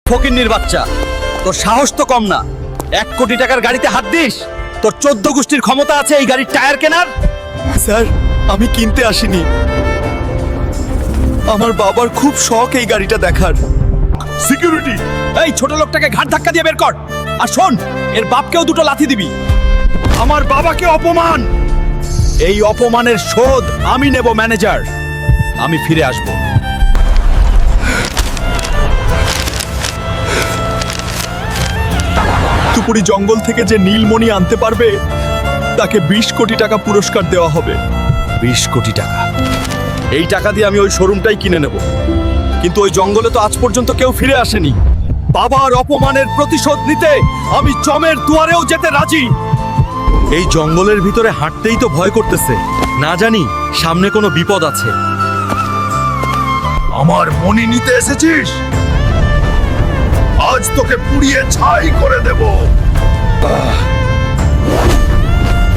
ফকিন্নির বাচ্চা, তোর সাহস তো কম না। 1 কোটি টাকার গাড়িতে হাত দিস? তোর 14 গোষ্ঠীর ক্ষমতা আছে এই গাড়ির টায়ার কেনার? স্যার, আমি কিনতে আসিনি। আমার বাবার খুব শখ এই গাড়িটা দেখার। সিকিউরিটি, এই ছোট লোকটাকে ঘাট ধাক্কা দিয়ে বের কর। আর শোন, এর বাপকেও দুটো লাথি দিবি। আমার বাবাকে অপমান, এই অপমানের শোধ আমি নেব ম্যানেজার। আমি ফিরে আসব। তুপুরি জঙ্গল থেকে যে নীলমণি আনতে পারবে তাকে 20 কোটি টাকা পুরস্কার দেওয়া হবে। 20 কোটি টাকা? এই টাকা দিয়ে আমি ওই শোরুমটাই কিনে নেব। কিন্তু ওই জঙ্গলে তো আজ পর্যন্ত কেউ ফিরে আসেনি। বাবার অপমানের প্রতিশোধ নিতে আমি চমের দুয়ারেও যেতে রাজি। এই জঙ্গলের ভিতরে হাঁটতেই তো ভয় করতেছে, না জানি সামনে কোনো বিপদ আছে। আমার মনি নিতে এসেছিস? আজ তোকে পুড়িয়ে ছাই করে দেব।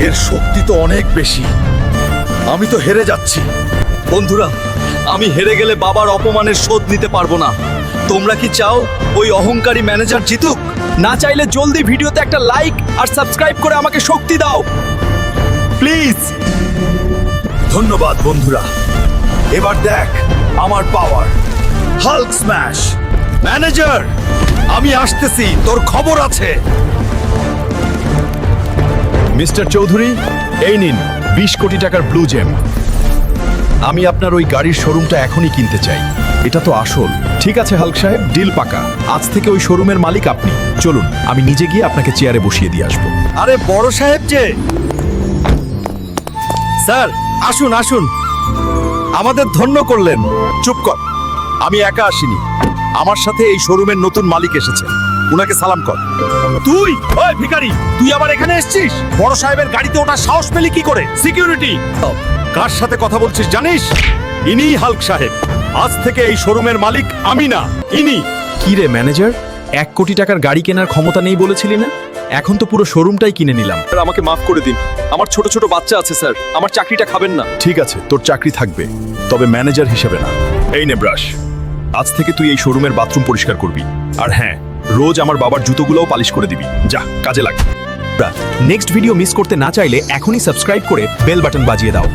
এর শক্তি তো অনেক বেশি। আমি তো হেরে যাচ্ছি। বন্ধুরা, আমি হেরে গেলে বাবার অপমানের শোধ নিতে পারবো না। তোমরা কি চাও ওই অহংকারী ম্যানেজার জিতুক? না চাইলে জলদি ভিডিওতে একটা লাইক আর সাবস্ক্রাইব করে আমাকে শক্তি দাও প্লিজ। ধন্যবাদ বন্ধুরা। এবার দেখ আমার পাওয়ার। Hulk smash. ম্যানেজার, আমি আসতেছি, তোর খবর আছে। মিস্টার চৌধুরী, এই নিন 20 কোটি টাকার ব্লু জেম। আমি আপনার ওই গাড়ির শোরুমটা এখনই কিনতে চাই। এটা তো আসল। ঠিক আছে হাল্ক সাহেব, ডিল পাকা। আজ থেকে ওই শোরুমের মালিক আপনি। চলুন, আমি নিজে গিয়ে আপনাকে চেয়ারে বসিয়ে দিয়ে আসবো। আরে বড় সাহেব যে। স্যার, আসুন আসুন, আমাদের ধন্য করলেন। চুপ কর, আমি একা আসিনি। আমার সাথে এই শোরুমের নতুন মালিক এসেছে, উনাকে সালাম কর। তুই, ওই ভিখারি, তুই আবার এখানে এসেছিস? বড় সাহেবের গাড়িতে ওঠার সাহস পেলি কি করে? সিকিউরিটি, কার সাথে কথা বলছিস জানিস? ইনিই হাল্ক সাহেব। আজ থেকে এই শোরুমের মালিক আমি না, ইনি। কি রে ম্যানেজার, 1 কোটি টাকার গাড়ি কেনার ক্ষমতা নেই বলেছিলি না? এখন তো পুরো শোরুমটাই কিনে নিলাম। স্যার, আমাকে মাফ করে দিন। আমার ছোট ছোট বাচ্চা আছে স্যার, আমার চাকরিটা খাবেন না। ঠিক আছে, তোর চাকরি থাকবে, তবে ম্যানেজার হিসেবে না। এই নে ব্রাশ। আজ থেকে তুই এই শোরুমের বাথরুম পরিষ্কার করবি। আর হ্যাঁ, রোজ আমার বাবার জুতোগুলোও পালিশ করে দিবি। যা, কাজে লাগ। নেক্সট ভিডিও মিস করতে না চাইলে এখনই সাবস্ক্রাইব করে বেল বাটন বাজিয়ে দাও।